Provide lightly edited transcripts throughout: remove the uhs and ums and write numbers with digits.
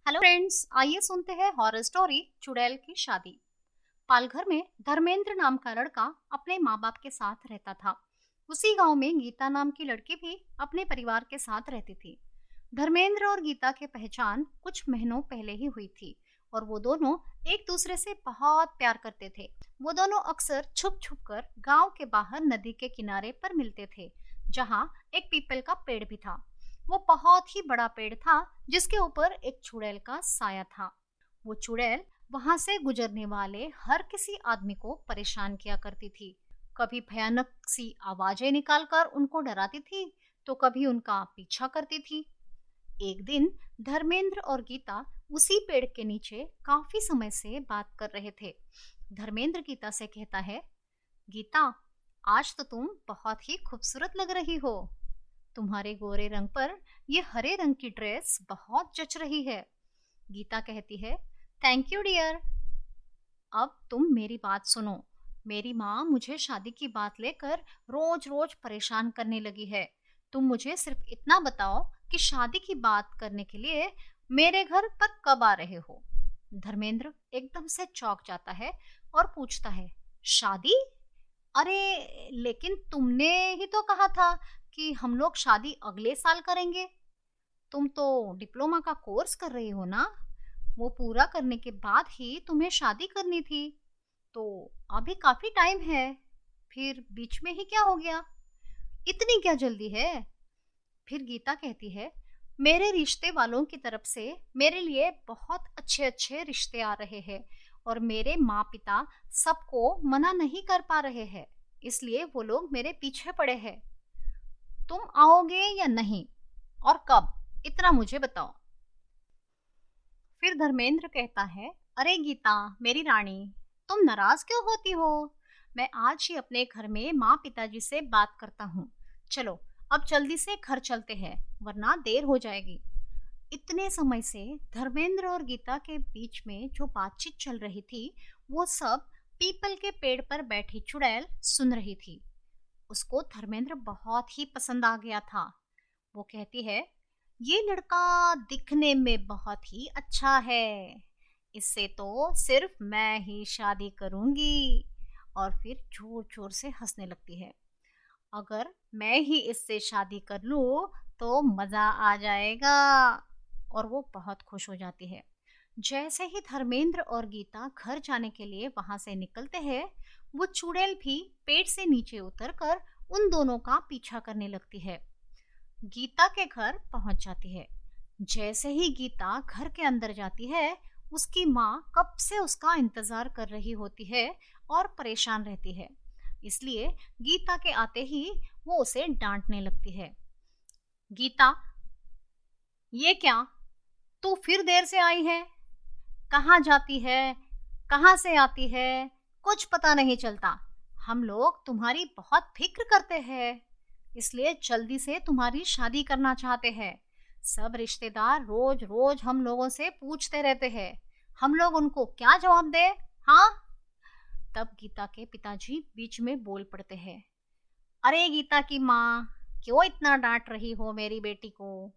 Hello friends, आइए सुनते हैं हॉरर स्टोरी चुड़ैल की शादी। पालघर में धर्मेंद्र नाम का लड़का अपने माँ बाप के साथ रहता था। उसी गांव में गीता नाम की लड़की भी अपने परिवार के साथ रहती थी। धर्मेंद्र और गीता की पहचान कुछ महीनों पहले ही हुई थी और वो दोनों एक दूसरे से बहुत प्यार करते थे। वो दोनों अक्सर छुप छुप कर गांव के बाहर नदी के किनारे पर मिलते थे, जहाँ एक पीपल का पेड़ भी था। वो बहुत ही बड़ा पेड़ था जिसके ऊपर एक चुड़ैल का साया था। वो चुड़ैल वहां से गुजरने वाले हर किसी आदमी को परेशान किया करती थी। कभी भयानक सी आवाजें निकालकर उनको डराती थी, तो कभी उनका पीछा करती थी। एक दिन धर्मेंद्र और गीता उसी पेड़ के नीचे काफी समय से बात कर रहे थे। धर्मेंद्र गीता से कहता है, गीता, आज तो तुम बहुत ही खूबसूरत लग रही हो। तुम्हारे गोरे रंग पर ये हरे रंग की ड्रेस बहुत जच रही है। गीता कहती है, थैंक यू डियर। अब तुम मेरी बात सुनो। मेरी माँ मुझे शादी की बात लेकर रोज रोज परेशान करने लगी है। तुम मुझे सिर्फ इतना बताओ कि शादी की बात करने के लिए मेरे घर पर कब आ रहे हो। धर्मेंद्र एकदम से चौंक जाता है और पूछता है, शादी? अरे लेकिन तुमने ही तो कहा था कि हम लोग शादी अगले साल करेंगे। तुम तो डिप्लोमा का कोर्स कर रही हो ना? वो पूरा करने के बाद ही तुम्हें शादी करनी थी। तो अभी काफी टाइम है, फिर बीच में ही क्या हो गया? इतनी क्या जल्दी है? फिर गीता कहती है, मेरे रिश्ते वालों की तरफ से मेरे लिए बहुत अच्छे अच्छे रिश्ते आ रहे हैं और मेरे माँ पिता सबको मना नहीं कर पा रहे हैं, इसलिए वो लोग मेरे पीछे पड़े हैं। तुम आओगे या नहीं और कब, इतना मुझे बताओ। फिर धर्मेंद्र कहता है, अरे गीता मेरी रानी, तुम नाराज क्यों होती हो? मैं आज ही अपने घर में माँ पिताजी से बात करता हूँ। चलो अब जल्दी से घर चलते हैं, वरना देर हो जाएगी। इतने समय से धर्मेंद्र और गीता के बीच में जो बातचीत चल रही थी, वो सब पीपल के पेड़ पर बैठी चुड़ैल सुन रही थी। उसको धर्मेंद्र बहुत ही पसंद आ गया था। वो कहती है, ये लड़का दिखने में बहुत ही अच्छा है, इससे तो सिर्फ मैं ही शादी करूंगी। और फिर जोर जोर से हंसने लगती है। अगर मैं ही इससे शादी कर लूं तो मजा आ जाएगा। और वो बहुत खुश हो जाती है। जैसे ही धर्मेंद्र और गीता घर जाने के लिए वहां से निकलते हैं, वो चुड़ैल भी पेड़ से नीचे उतरकर उन दोनों का पीछा करने लगती है। गीता के घर पहुंच जाती है। जैसे ही गीता घर के अंदर जाती है, उसकी माँ कब से उसका इंतजार कर रही होती है और परेशान रहती है। इसलिए गीता के आते ही वो उसे डांटने लगती है। गीता, ये क्या, तू फिर देर से आई है? कहाँ जाती है, कहाँ से आती है, कुछ पता नहीं चलता। हम लोग तुम्हारी बहुत फिक्र करते हैं, इसलिए जल्दी से तुम्हारी शादी करना चाहते हैं। सब रिश्तेदार रोज रोज हम लोगों से पूछते रहते हैं, हम लोग उनको क्या जवाब दे? हाँ? तब गीता के पिताजी बीच में बोल पड़ते हैं, अरे गीता की माँ, क्यों इतना डांट रही हो मेरी बेटी को?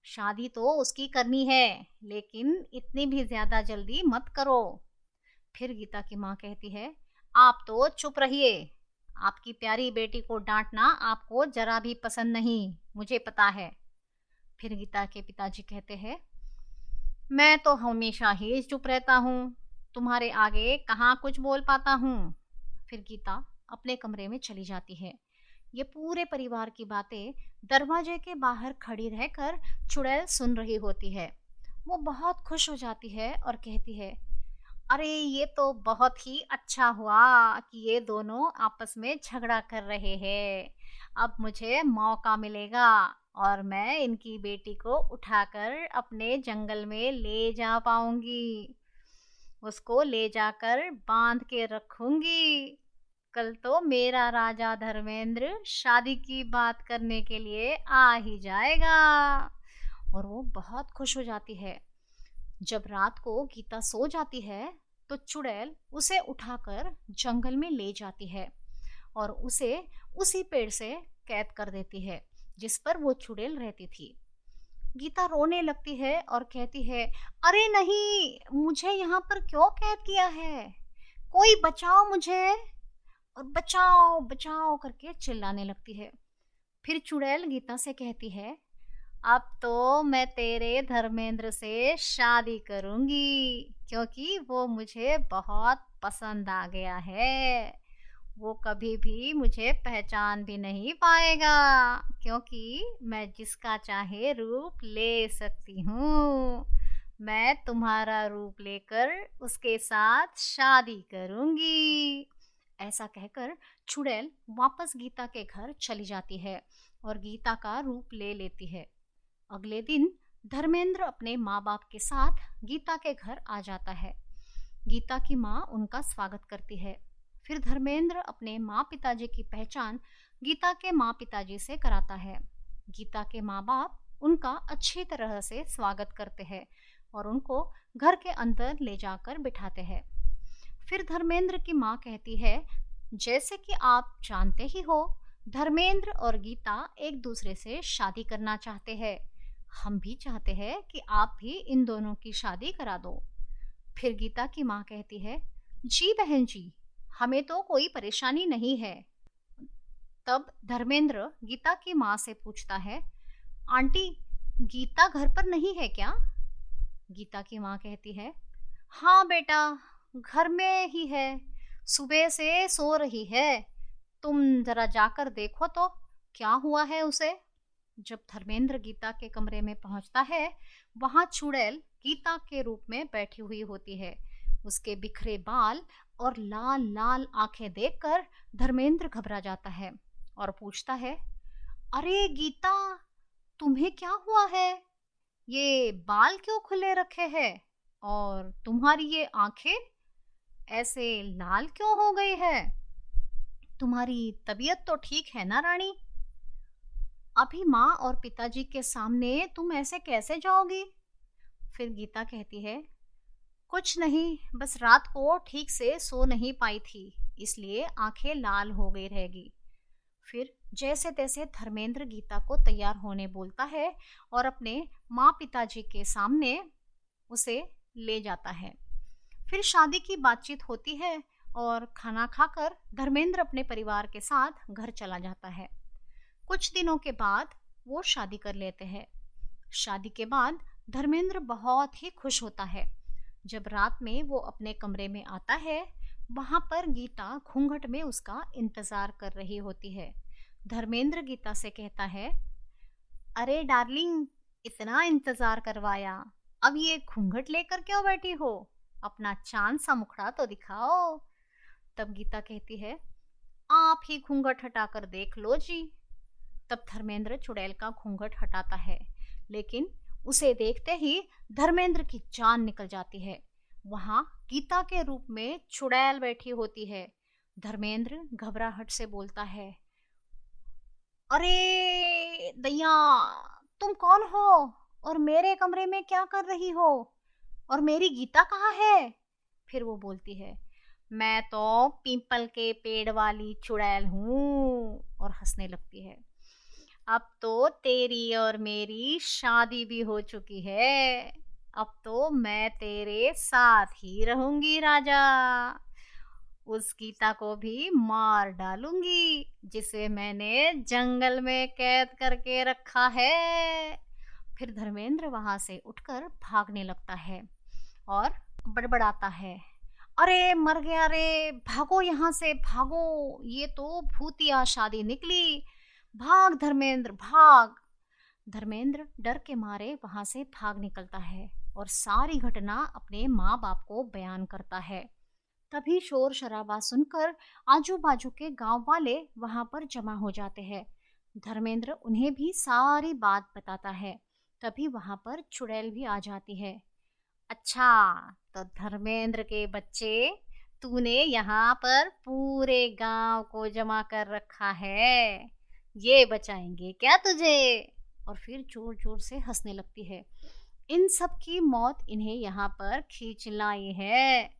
शादी तो उसकी करनी है, लेकिन इतनी भी ज्यादा जल्दी मत करो। फिर गीता की माँ कहती है, आप तो चुप रहिए। आपकी प्यारी बेटी को डांटना आपको जरा भी पसंद नहीं, मुझे पता है। फिर गीता के पिताजी कहते हैं, मैं तो हमेशा ही चुप रहता हूँ, तुम्हारे आगे कहाँ कुछ बोल पाता हूँ। फिर गीता अपने कमरे में चली जाती है। ये पूरे परिवार की बातें दरवाजे के बाहर खड़ी रहकर चुड़ैल सुन रही होती है। वो बहुत खुश हो जाती है और कहती है, अरे ये तो बहुत ही अच्छा हुआ कि ये दोनों आपस में झगड़ा कर रहे हैं। अब मुझे मौका मिलेगा और मैं इनकी बेटी को उठाकर अपने जंगल में ले जा पाऊंगी। उसको ले जाकर बांध के रखूंगी। कल तो मेरा राजा धर्मेंद्र शादी की बात करने के लिए आ ही जाएगा। और वो बहुत खुश हो जाती है। जब रात को गीता सो जाती है, तो चुड़ैल उसे उठाकर जंगल में ले जाती है और उसे उसी पेड़ से कैद कर देती है जिस पर वो चुड़ैल रहती थी। गीता रोने लगती है और कहती है, अरे नहीं, मुझे यहाँ पर क्यों कैद किया है? कोई बचाओ मुझे, और बचाओ बचाओ करके चिल्लाने लगती है। फिर चुड़ैल गीता से कहती है, अब तो मैं तेरे धर्मेंद्र से शादी करूंगी, क्योंकि वो मुझे बहुत पसंद आ गया है। वो कभी भी मुझे पहचान भी नहीं पाएगा, क्योंकि मैं जिसका चाहे रूप ले सकती हूँ। मैं तुम्हारा रूप लेकर उसके साथ शादी करूंगी। ऐसा कहकर चुड़ैल वापस गीता के घर चली जाती है और गीता का रूप ले लेती है। अगले दिन धर्मेंद्र अपने माँ बाप के साथ गीता के घर आ जाता है। गीता की माँ उनका स्वागत करती है। फिर धर्मेंद्र अपने माँ पिताजी की पहचान गीता के माँ पिताजी से कराता है। गीता के माँ बाप उनका अच्छी तरह से स्वागत करते हैं और उनको घर के अंदर ले जाकर बिठाते हैं। फिर धर्मेंद्र की माँ कहती है, जैसे कि आप जानते ही हो, धर्मेंद्र और गीता एक दूसरे से शादी करना चाहते हैं। हम भी चाहते हैं कि आप भी इन दोनों की शादी करा दो। फिर गीता की माँ कहती है, जी बहन जी, हमें तो कोई परेशानी नहीं है। तब धर्मेंद्र गीता की माँ से पूछता है, आंटी, गीता घर पर नहीं है क्या? गीता की माँ कहती है, हाँ बेटा, घर में ही है, सुबह से सो रही है। तुम जरा जाकर देखो तो क्या हुआ है उसे। जब धर्मेंद्र गीता के कमरे में पहुंचता है, वहां चुड़ैल गीता के रूप में बैठी हुई होती है। उसके बिखरे बाल और लाल लाल आंखें देखकर धर्मेंद्र घबरा जाता है और पूछता है, अरे गीता, तुम्हें क्या हुआ है? ये बाल क्यों खुले रखे हैं और तुम्हारी ये आंखें ऐसे लाल क्यों हो गई है? तुम्हारी तबीयत तो ठीक है ना रानी? अभी माँ और पिताजी के सामने तुम ऐसे कैसे जाओगी? फिर गीता कहती है, कुछ नहीं, बस रात को ठीक से सो नहीं पाई थी, इसलिए आंखें लाल हो गई रहेगी। फिर जैसे तैसे धर्मेंद्र गीता को तैयार होने बोलता है और अपने माँ पिताजी के सामने उसे ले जाता है। फिर शादी की बातचीत होती है और खाना खाकर धर्मेंद्र अपने परिवार के साथ घर चला जाता है। कुछ दिनों के बाद वो शादी कर लेते हैं। शादी के बाद धर्मेंद्र बहुत ही खुश होता है। जब रात में वो अपने कमरे में आता है, वहां पर गीता घूंघट में उसका इंतजार कर रही होती है। धर्मेंद्र गीता से कहता है, अरे डार्लिंग, इतना इंतजार करवाया, अब ये घूंघट लेकर क्यों बैठी हो? अपना चांद सा मुखड़ा तो दिखाओ। तब गीता कहती है, आप ही घूंघट हटाकर देख लो जी। तब धर्मेंद्र चुड़ैल का घूंघट हटाता है, लेकिन उसे देखते ही धर्मेंद्र की जान निकल जाती है। वहां गीता के रूप में चुड़ैल बैठी होती है। धर्मेंद्र घबराहट से बोलता है, अरे दैया, तुम कौन हो और मेरे कमरे में क्या कर रही हो? और मेरी गीता कहाँ है? फिर वो बोलती है, मैं तो पीपल के पेड़ वाली चुड़ैल हूँ, और हंसने लगती है। अब तो तेरी और मेरी शादी भी हो चुकी है। अब तो मैं तेरे साथ ही रहूंगी राजा। उस गीता को भी मार डालूंगी जिसे मैंने जंगल में कैद करके रखा है। फिर धर्मेंद्र वहां से उठकर भागने लगता है और बड़बड़ाता है, अरे मर गया रे, भागो यहाँ से भागो, ये तो भूतिया शादी निकली। भाग धर्मेंद्र भाग। धर्मेंद्र डर के मारे वहां से भाग निकलता है और सारी घटना अपने माँ बाप को बयान करता है। तभी शोर शराबा सुनकर आजू बाजू के गांव वाले वहां पर जमा हो जाते हैं। धर्मेंद्र उन्हें भी सारी बात बताता है। तभी वहां पर चुड़ैल भी आ जाती है। अच्छा, तो धर्मेंद्र के बच्चे, तूने यहाँ पर पूरे गांव को जमा कर रखा है, ये बचाएंगे क्या तुझे? और फिर जोर जोर से हंसने लगती है। इन सब की मौत इन्हें यहाँ पर खींच लाई है।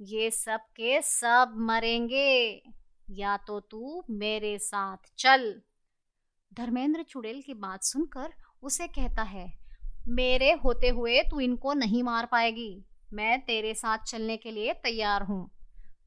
ये सब के सब मरेंगे, या तो तू मेरे साथ चल। धर्मेंद्र चुड़ैल की बात सुनकर उसे कहता है, मेरे होते हुए तू इनको नहीं मार पाएगी। मैं तेरे साथ चलने के लिए तैयार हूँ।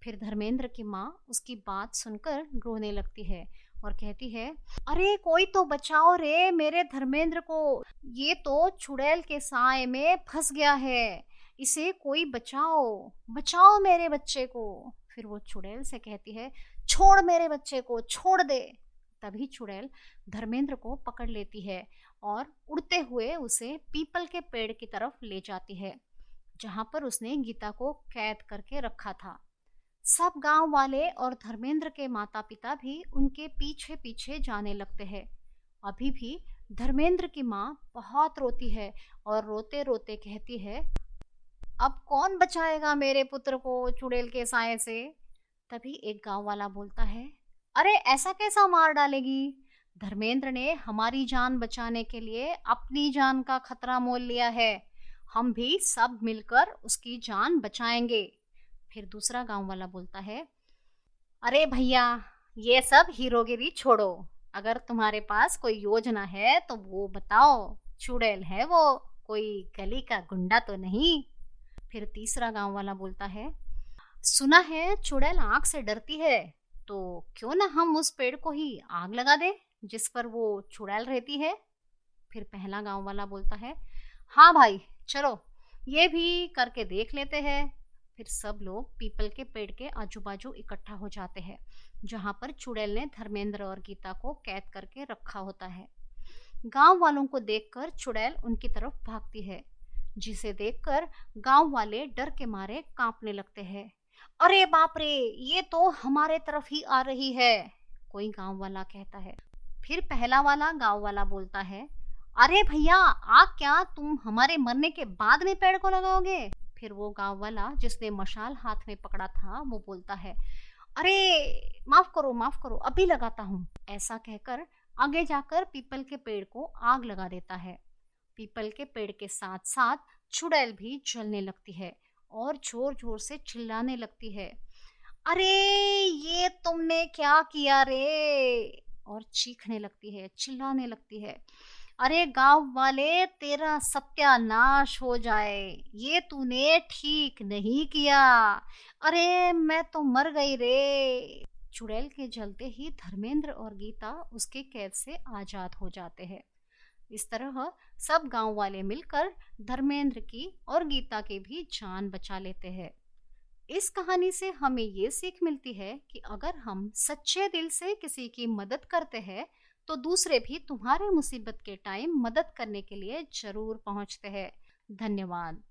फिर धर्मेंद्र की माँ उसकी बात सुनकर रोने लगती है और कहती है, अरे कोई तो बचाओ रे मेरे धर्मेंद्र को, ये तो चुड़ैल के साए में फंस गया है। इसे कोई बचाओ, बचाओ मेरे बच्चे को। फिर वो चुड़ैल से कहती है, छोड़ मेरे बच्चे को, छोड़ दे। तभी चुड़ैल धर्मेंद्र को पकड़ लेती है और उड़ते हुए उसे पीपल के पेड़ की तरफ ले जाती है, जहां पर उसने गीता को कैद करके रखा था। सब गांव वाले और धर्मेंद्र के माता पिता भी उनके पीछे पीछे जाने लगते हैं। अभी भी धर्मेंद्र की माँ बहुत रोती है और रोते रोते कहती है, अब कौन बचाएगा मेरे पुत्र को चुड़ैल के साए से। तभी एक गांव वाला बोलता है, अरे ऐसा कैसा मार डालेगी, धर्मेंद्र ने हमारी जान बचाने के लिए अपनी जान का खतरा मोल लिया है, हम भी सब मिलकर उसकी जान बचाएंगे। फिर दूसरा गांव वाला बोलता है, अरे भैया ये सब हीरोगिरी छोड़ो, अगर तुम्हारे पास कोई योजना है तो वो बताओ, चुड़ैल है वो, कोई गली का गुंडा तो नहीं। फिर तीसरा गांव वाला बोलता है, सुना है चुड़ैल आग से डरती है, तो क्यों ना हम उस पेड़ को ही आग लगा दे जिस पर वो चुड़ैल रहती है। फिर पहला गांव वाला बोलता है, हाँ भाई चलो ये भी करके देख लेते हैं। फिर सब लोग पीपल के पेड़ के आजू बाजू इकट्ठा हो जाते हैं, जहां पर चुड़ैल ने धर्मेंद्र और गीता को कैद करके रखा होता है। गांव वालों को देखकर चुड़ैल उनकी तरफ भागती है, जिसे देखकर गांव वाले डर के मारे कांपने लगते हैं। अरे बाप रे, ये तो हमारे तरफ ही आ रही है, कोई गांव वाला कहता है। फिर पहला वाला गांव वाला बोलता है, अरे भैया आग क्या तुम हमारे मरने के बाद में पेड़ को लगाओगे। फिर वो गांव वाला जिसने मशाल हाथ में पकड़ा था वो बोलता है, अरे माफ करो अभी लगाता हूँ। ऐसा कहकर आगे जाकर पीपल के पेड़ को आग लगा देता है। पीपल के पेड़ के साथ साथ चुड़ैल भी जलने लगती है और जोर जोर से चिल्लाने लगती है, अरे ये तुमने क्या किया रे। और चीखने लगती है, चिल्लाने लगती है, अरे गांव वाले तेरा सत्यानाश हो जाए, ये तूने ठीक नहीं किया, अरे मैं तो मर गई रे। चुड़ैल के जलते ही धर्मेंद्र और गीता उसके कैद से आजाद हो जाते हैं। इस तरह सब गांव वाले मिलकर धर्मेंद्र की और गीता की भी जान बचा लेते हैं। इस कहानी से हमें ये सीख मिलती है कि अगर हम सच्चे दिल से किसी की मदद करते हैं तो दूसरे भी तुम्हारे मुसीबत के टाइम मदद करने के लिए जरूर पहुंचते हैं। धन्यवाद।